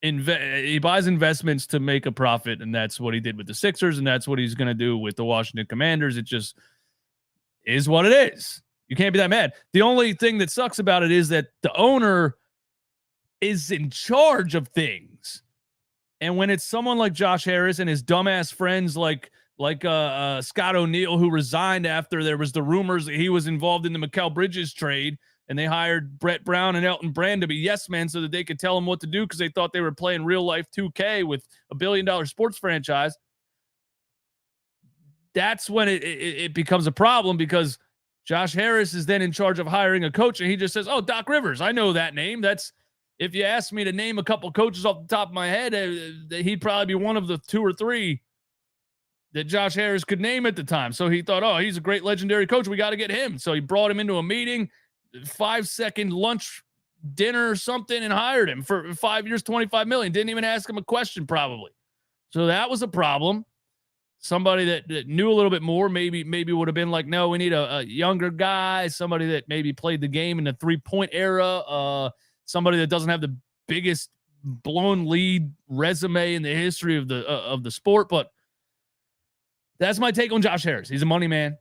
he buys investments to make a profit, and that's what he did with the Sixers, and that's what he's going to do with the Washington Commanders. It just is what it is. You can't be that mad. The only thing that sucks about it is that the owner is in charge of things. And when it's someone like Josh Harris and his dumbass friends like Scott O'Neal, who resigned after there was the rumors that he was involved in the Mikal Bridges trade, and they hired Brett Brown and Elton Brand to be yes men so that they could tell him what to do because they thought they were playing real life 2K with $1 billion sports franchise. That's when it becomes a problem, because Josh Harris is then in charge of hiring a coach, and he just says, oh, Doc Rivers, I know that name. That's, if you asked me to name a couple coaches off the top of my head, he'd probably be one of the 2 or 3 that Josh Harris could name at the time. So he thought, oh, he's a great legendary coach. We got to get him. So he brought him into a meeting, 5-second lunch dinner or something, and hired him for 5 years, $25 million. Didn't even ask him a question, probably. So that was a problem. Somebody that knew a little bit more, maybe would have been like, no, we need a younger guy, somebody that maybe played the game in the 3-point era, somebody that doesn't have the biggest blown lead resume in the history of the sport. But that's my take on Josh Harris. He's a money man.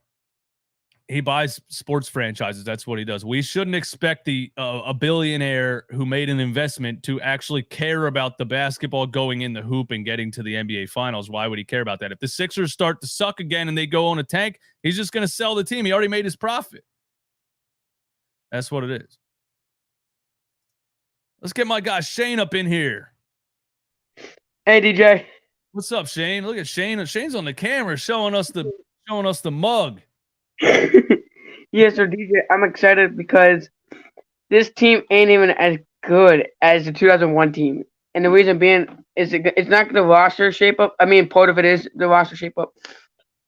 He buys sports franchises. That's what he does. We shouldn't expect a billionaire who made an investment to actually care about the basketball going in the hoop and getting to the NBA Finals. Why would he care about that? If the Sixers start to suck again and they go on a tank, he's just going to sell the team. He already made his profit. That's what it is. Let's get my guy Shane up in here.
Hey, DJ.
What's up, Shane? Look at Shane. Shane's on the camera showing us the mug.
Yes, sir, DJ. I'm excited because this team ain't even as good as the 2001 team, and the reason being is it's not the roster shape up. I mean, part of it is the roster shape up,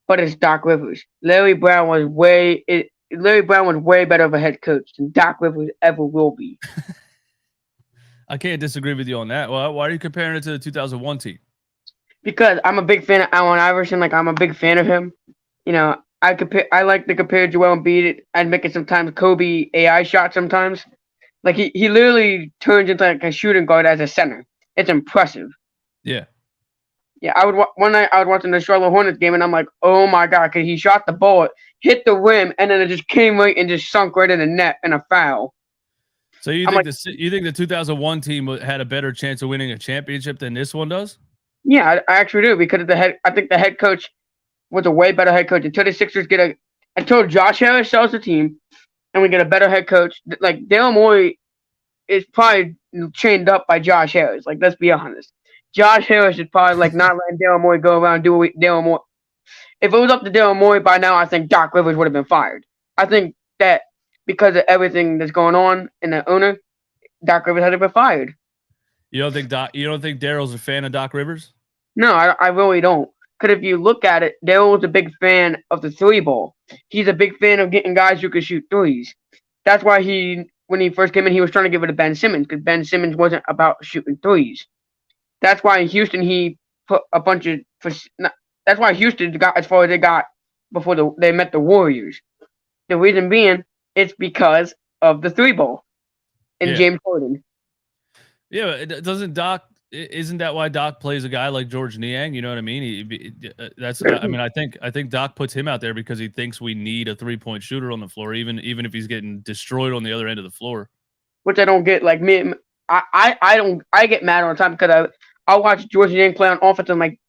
but it's Doc Rivers. Larry Brown was way better of a head coach than Doc Rivers ever will be.
I can't disagree with you on that. Well, why are you comparing it to the 2001 team?
Because I'm a big fan of Allen Iverson. Like, I'm a big fan of him. You know, I like to compare Joel Embiid. I'd make it sometimes Kobe AI shot sometimes. Like, he literally turns into like a shooting guard as a center. It's impressive.
Yeah.
Yeah, one night I was watching the Charlotte Hornets game, and I'm like, oh my God, because he shot the ball, hit the rim, and then it just came right and just sunk right in the net in a foul.
So you think the 2001 team had a better chance of winning a championship than this one does?
Yeah, I actually do, because I think the head coach was a way better head coach until the Sixers until Josh Harris sells the team and we get a better head coach. Like, Daryl Morey is probably chained up by Josh Harris. Like, let's be honest. Josh Harris is probably like not letting Daryl Morey go around and do what Daryl Morey. If it was up to Daryl Morey by now, I think Doc Rivers would have been fired. I think that because of everything that's going on in the owner, Doc Rivers had to be fired.
You don't think Daryl's a fan of Doc Rivers?
No, I really don't. Because if you look at it, Daryl was a big fan of the three ball. He's a big fan of getting guys who can shoot threes. That's why when he first came in, he was trying to give it to Ben Simmons, because Ben Simmons wasn't about shooting threes. That's why in Houston he put a bunch of. That's why Houston got as far as they got before they met the Warriors. The reason being, it's because of the three ball and James Harden.
Yeah, isn't that why Doc plays a guy like George Niang? You know what I mean? I think Doc puts him out there because he thinks we need a 3-point shooter on the floor, even if he's getting destroyed on the other end of the floor.
Which I don't get. Like, me, I get mad all the time because I watch George Niang play on offense. I'm like,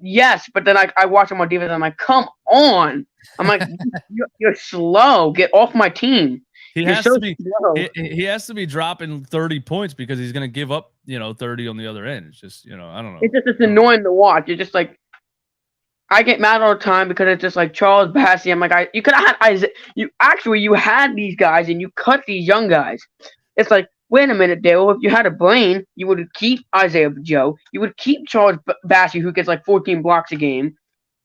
yes, but then I watch him on defense. I'm like, come on. I'm like, you're slow. Get off my team.
He has to be dropping 30 points because he's going to give up, 30 on the other end. It's just, I don't know.
It's annoying to watch. You're just like, I get mad all the time because it's just like Charles Bassey. I'm like, you could have had Isaiah. You had these guys and you cut these young guys. It's like, wait a minute, Dale. If you had a brain, you would keep Isaiah Joe. You would keep Charles Bassey, who gets like 14 blocks a game.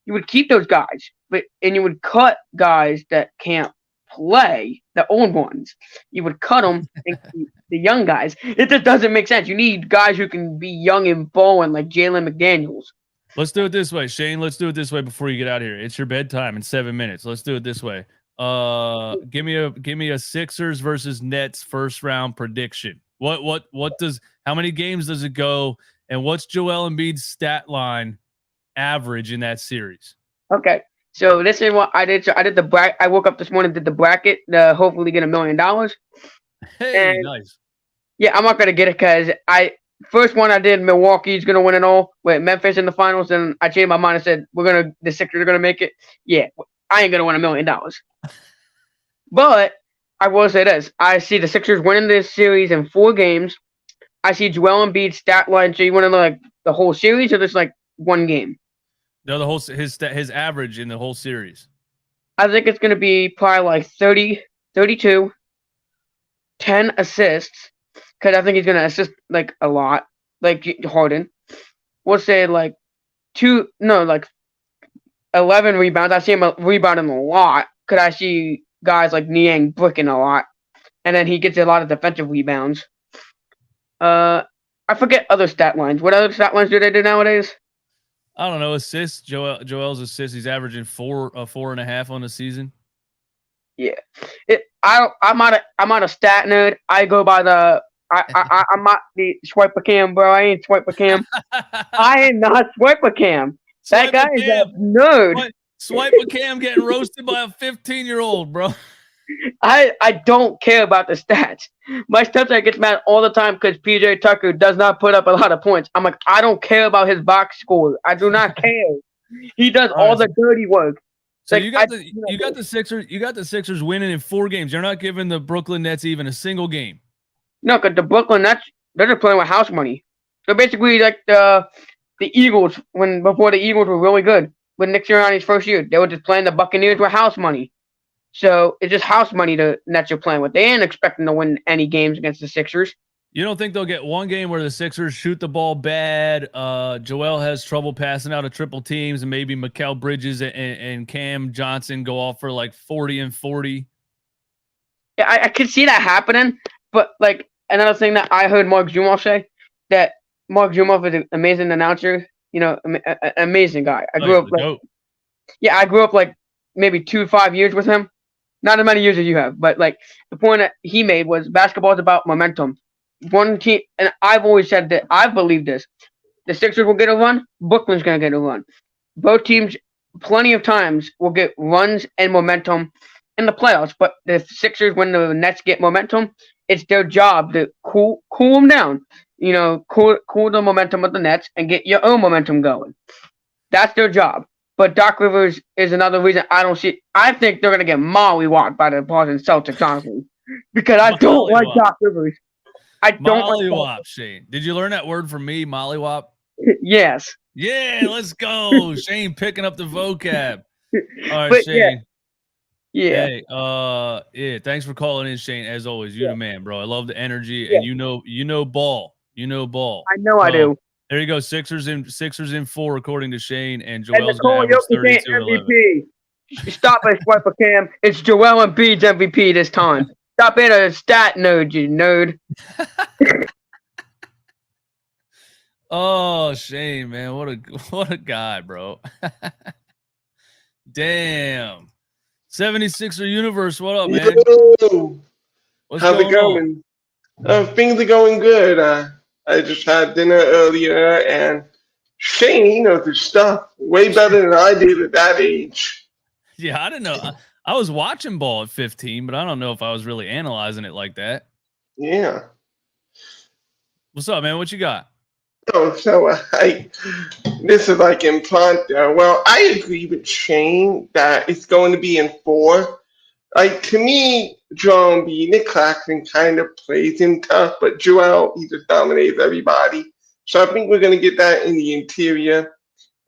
You would keep those guys, and you would cut guys that can't play, the old ones. You would cut them and keep the young guys. It just doesn't make sense. You need guys who can be young and balling like Jalen McDaniels.
Let's do it this way, Shane. Let's do it this way before you get out of here. It's your bedtime in 7 minutes. Let's do it this way. Give me a Sixers versus Nets first round prediction. How many games does it go, and what's Joel Embiid's stat line average in that series?
Okay. So this is what I did. So I did the bracket. I woke up this morning, did the bracket to hopefully get $1 million.
Hey, nice.
Yeah, I'm not gonna get it because first one I did, Milwaukee's gonna win it all with Memphis in the finals, and I changed my mind and said the Sixers are gonna make it. Yeah, I ain't gonna win $1 million. But I will say this: I see the Sixers winning this series in 4 games. I see Joel Embiid's stat line. So you want to know like the whole series or just like one game?
No, his average in the whole series.
I think it's going to be probably like 30, 32, 10 assists, because I think he's going to assist like a lot, like Harden. We'll say like 11 rebounds. I see him rebounding a lot, because I see guys like Niang bricking a lot, and then he gets a lot of defensive rebounds. I forget other stat lines. What other stat lines do they do nowadays?
I don't know. Assists. Joel's assists. He's averaging 4.5 on the season.
Yeah, I'm not a stat nerd. I go by I'm not the swiper cam, bro. I ain't swiper cam. I am not swiper cam. That guy is a nerd.
Swipe a Cam getting roasted by a 15-year-old, bro.
I don't care about the stats. My stepdad gets mad all the time because PJ Tucker does not put up a lot of points. I'm like, I don't care about his box score. I do not care. He does all the dirty work.
So you got the Sixers winning in 4 games. You're not giving the Brooklyn Nets even a single game.
No, because the Brooklyn Nets, they're just playing with house money. They're basically like the Eagles before the Eagles were really good. When Nick Sirianni's first year, they were just playing the Buccaneers with house money. So it's just house money the Nets are playing with. They ain't expecting to win any games against the Sixers.
You don't think they'll get one game where the Sixers shoot the ball bad? Joel has trouble passing out of triple teams, and maybe Mikal Bridges and Cam Johnson go off for like 40 and 40.
Yeah, I could see that happening. But like another thing that I heard Mark Zumoff say, that Mark Zumoff is an amazing announcer. You know, an amazing guy. I grew up like maybe 5 years with him. Not as many years as you have, but like the point that he made was basketball is about momentum. One team, and I've always said that I believe this. The Sixers will get a run. Brooklyn's gonna get a run. Both teams, plenty of times, will get runs and momentum in the playoffs. But the Sixers, when the Nets get momentum, it's their job to cool them down. You know, cool the momentum of the Nets and get your own momentum going. That's their job. But Doc Rivers is another reason I don't see. I think they're gonna get mollywopped by the Boston Celtics, honestly, because I don't like Doc Rivers. I don't
mollywop, Shane. Did you learn that word from me, mollywop?
Yes.
Yeah, let's go. Shane picking up the vocab. All right, Shane.
Yeah.
Hey, yeah. Thanks for calling in, Shane. As always, you're the man, bro. I love the energy, and you know ball. You know ball.
I know I do.
There you go. Sixers in 4, according to Shane, and Joel's
going to average 32 MVP. Stop it, Swiper Cam. It's Joel Embiid's MVP this time. Stop being a stat nerd, you nerd.
Oh, Shane, man, what a guy, bro. Damn. 76er Universe, what up, man?
Yo. How's it going? Things are going good. I just had dinner earlier, and Shane, he knows his stuff way better than I did at that age.
Yeah, I didn't know. I was watching ball at 15, but I don't know if I was really analyzing it like that.
Yeah.
What's up, man? What you got?
Oh, so this is like impromptu. Well, I agree with Shane that it's going to be in 4. Like, to me, Joel Embiid, Nick Claxton kind of plays him tough, but Joel, he just dominates everybody. So I think we're going to get that in the interior.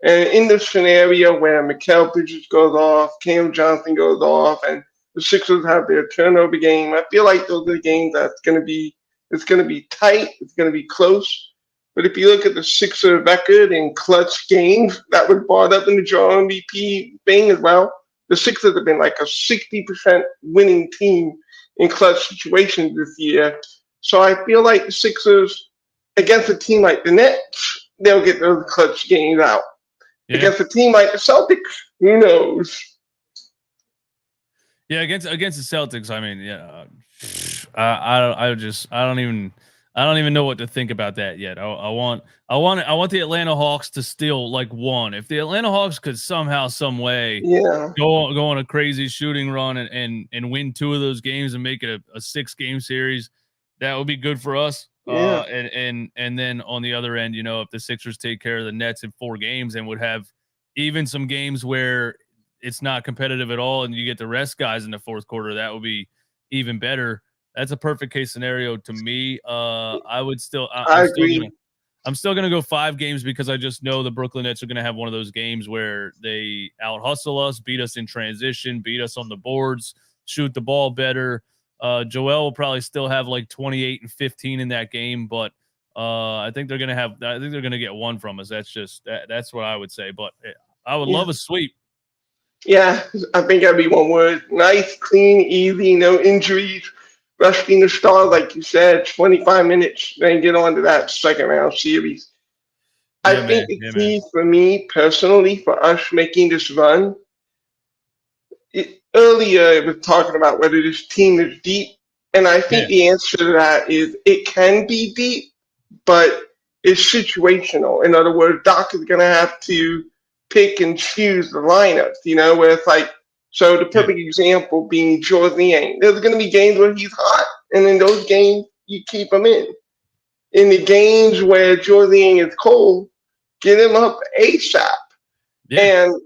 And in the scenario where Mikal Bridges goes off, Cam Johnson goes off, and the Sixers have their turnover game, I feel like those are the games it's going to be tight, it's going to be close. But if you look at the Sixers record in clutch games, that was brought up in the Joel MVP thing as well. The Sixers have been like a 60% winning team in clutch situations this year. So I feel like the Sixers, against a team like the Nets, they'll get those clutch games out. Yeah. Against a team like the Celtics, who knows?
Yeah, against the Celtics, I mean, yeah, I don't even know what to think about that yet. I want the Atlanta Hawks to steal like 1. If the Atlanta Hawks could somehow, some way, go on a crazy shooting run and win 2 of those games and make it a 6-game series, that would be good for us. Yeah. And then on the other end, you know, if the Sixers take care of the Nets in 4 games and would have even some games where it's not competitive at all and you get the rest guys in the 4th quarter, that would be even better. That's a perfect case scenario to me. I would still, I agree. I'm still gonna go 5 games because I just know the Brooklyn Nets are gonna have one of those games where they out hustle us, beat us in transition, beat us on the boards, shoot the ball better. Joel will probably still have like 28 and 15 in that game, but I think they're gonna get 1 from us. That's what I would say. But I would love a sweep.
Yeah, I think that'd be one word: nice, clean, easy, no injuries. Rushing the start, like you said, 25 minutes, then get on to that second round series. I think the key for me personally, for us making this run, earlier it was talking about whether this team is deep, and I think the answer to that is it can be deep, but it's situational. In other words, Doc is going to have to pick and choose the lineups, where it's like, so the perfect example being Jordan. There's going to be games where he's hot, and in those games, you keep him in. In the games where Jordan is cold, get him up ASAP.
Yeah.
And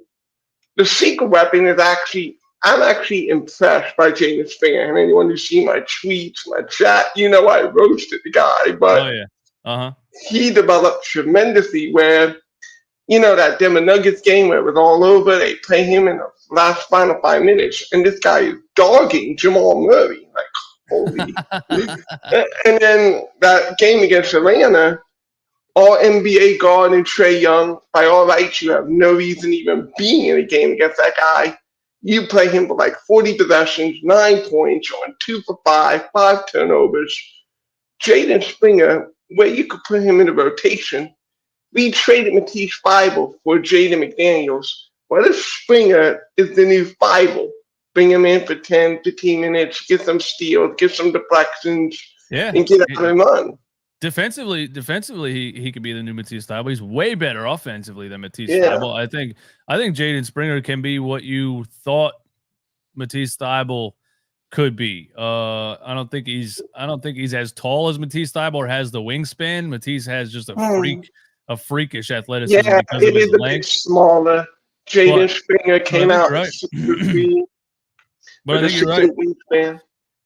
the secret weapon is I'm actually impressed by Jaden Springer. And anyone who's seen my tweets, my chat, I roasted the guy, but he developed tremendously where, that Denver Nuggets game where it was all over, they play him in the last final 5 minutes, and this guy is dogging Jamal Murray. Like, holy. And then that game against Atlanta, all NBA guard and Trae Young, by all rights, you have no reason even being in a game against that guy. You play him for like 40 possessions, 9 points, on 2 for 5, 5 turnovers. Jaden Springer, where you could put him in the rotation, we traded Matisse Thybulle for Jaden McDaniels. What if Springer is the new Thybulle? Bring him in for 10, 15 minutes, get some steals, get some deflections, and get out and run.
Defensively, he could be the new Matisse Thybulle. He's way better offensively than Matisse Thybulle. I think Jaden Springer can be what you thought Matisse Thybulle could be. I don't think he's as tall as Matisse Thybulle or has the wingspan. Matisse has just a freakish athleticism because of his
is a
length.
bit smaller. Jaden Springer came out at 6'3".
But I think you're right.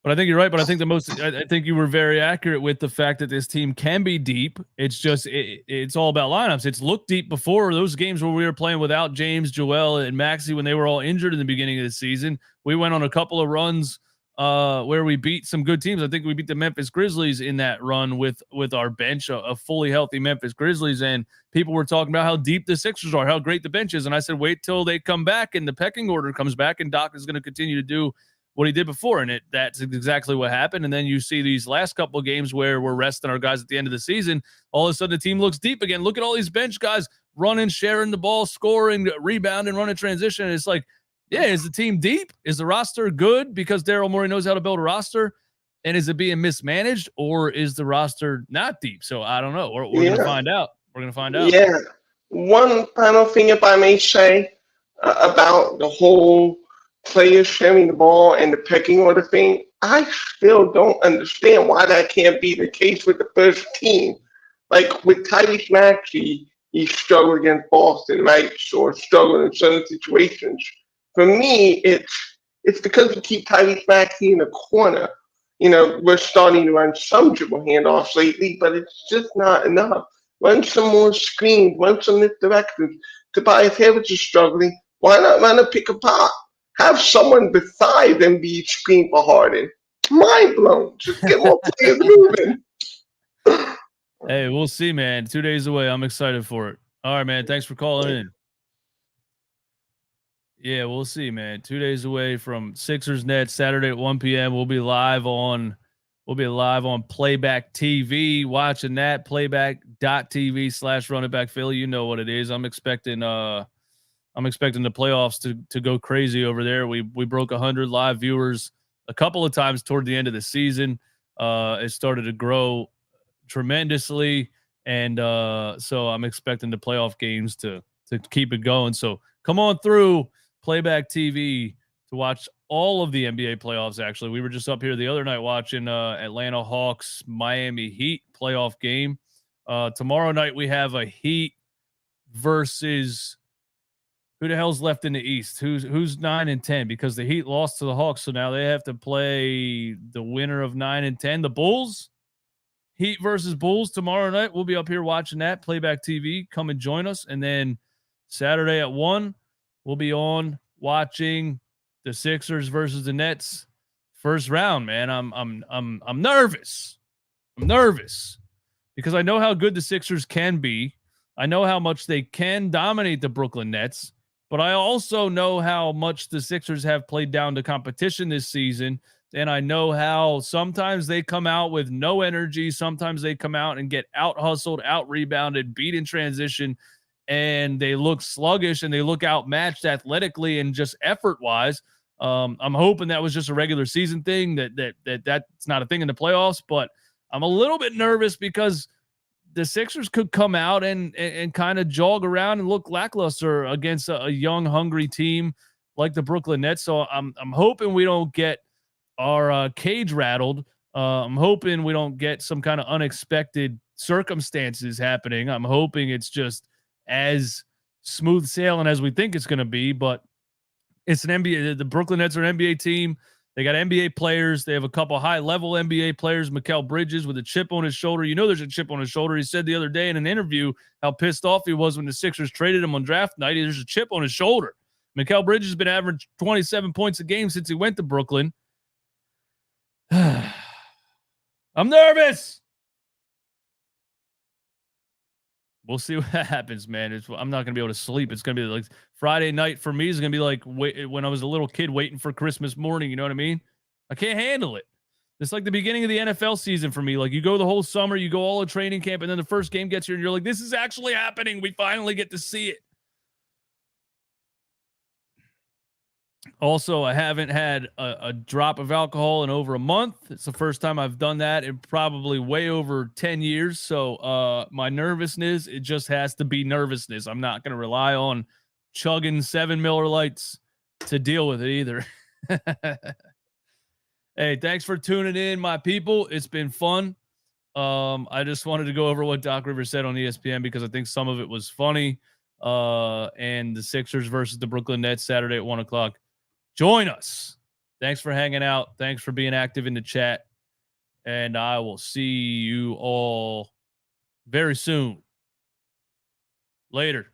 But I think you're right. But I think you were very accurate with the fact that this team can be deep. It's just it's all about lineups. It's looked deep before those games where we were playing without James, Joel, and Maxey when they were all injured in the beginning of the season. We went on a couple of runs where we beat some good teams. I think we beat the Memphis Grizzlies in that run with our bench, a fully healthy Memphis Grizzlies, and people were talking about how deep the Sixers are, how great the bench is, and I said, wait till they come back and the pecking order comes back, and Doc is going to continue to do what he did before, and that's exactly what happened. And then you see these last couple of games where we're resting our guys at the end of the season. All of a sudden, the team looks deep again. Look at all these bench guys running, sharing the ball, scoring, rebounding, running transition. And it's like, is the team deep? Is the roster good because Daryl Morey knows how to build a roster? And is it being mismanaged, or is the roster not deep? So I don't know. We're going to find out. We're going to find out.
Yeah. One final thing, if I may say, about the whole players sharing the ball and the pecking order thing, I still don't understand why that can't be the case with the first team. Like with Tyrese Maxey, he struggled against Boston, right? Or struggled in certain situations. For me, it's because we keep Tyrese Maxey in the corner. We're starting to run some dribble handoffs lately, but it's just not enough. Run some more screens, run some misdirections. Tobias Harris is struggling. Why not run a pick and pop? Have someone beside Embiid screen for Harden. Mind blown. Just get more players moving.
Hey, we'll see, man. 2 days away. I'm excited for it. All right, man. Thanks for calling in. Yeah, we'll see, man. 2 days away from Sixers Nets, Saturday at 1 p.m. We'll be live on Playback TV, watching that. Playback.tv/runitbackphilly. You know what it is. I'm expecting the playoffs to go crazy over there. We broke 100 live viewers a couple of times toward the end of the season. It started to grow tremendously, and so I'm expecting the playoff games to keep it going. So come on through Playback TV to watch all of the NBA playoffs. Actually, we were just up here the other night watching Atlanta Hawks Miami Heat playoff game. Tomorrow night we have a Heat versus who the hell's left in the East? Who's 9 and 10? Because the Heat lost to the Hawks, so now they have to play the winner of 9 and 10, the Bulls. Heat versus Bulls tomorrow night. We'll be up here watching that. Playback TV. Come and join us. And then Saturday at 1, we'll be on watching the Sixers versus the Nets first round. Man, I'm nervous. I'm nervous because I know how good the Sixers can be. I know how much they can dominate the Brooklyn Nets, but I also know how much the Sixers have played down to competition this season. And I know how sometimes they come out with no energy. Sometimes they come out and get out hustled, out rebounded, beat in transition, and they look sluggish and they look outmatched athletically and just effort wise. I'm hoping that was just a regular season thing, that's not a thing in the playoffs, but I'm a little bit nervous because the Sixers could come out and kind of jog around and look lackluster against a young, hungry team like the Brooklyn Nets. So I'm hoping we don't get our cage rattled. I'm hoping we don't get some kind of unexpected circumstances happening. I'm hoping it's just as smooth sailing as we think it's going to be, but it's an NBA. The Brooklyn Nets are an NBA team. They got NBA players. They have a couple high-level NBA players. Mikal Bridges with a chip on his shoulder. You know there's a chip on his shoulder. He said the other day in an interview how pissed off he was when the Sixers traded him on draft night. There's a chip on his shoulder. Mikal Bridges has been averaging 27 points a game since he went to Brooklyn. I'm nervous. We'll see what happens, man. I'm not going to be able to sleep. It's going to be like Friday night for me is going to be like when I was a little kid waiting for Christmas morning. You know what I mean? I can't handle it. It's like the beginning of the NFL season for me. Like you go the whole summer, you go all the training camp, and then the first game gets here and you're like, this is actually happening. We finally get to see it. Also, I haven't had a drop of alcohol in over a month. It's the first time I've done that in probably way over 10 years. So my nervousness, it just has to be nervousness. I'm not going to rely on chugging 7 Miller Lights to deal with it either. Hey, thanks for tuning in, my people. It's been fun. I just wanted to go over what Doc Rivers said on ESPN because I think some of it was funny. And the Sixers versus the Brooklyn Nets Saturday at 1 o'clock. Join us. Thanks for hanging out. Thanks for being active in the chat. And I will see you all very soon. Later.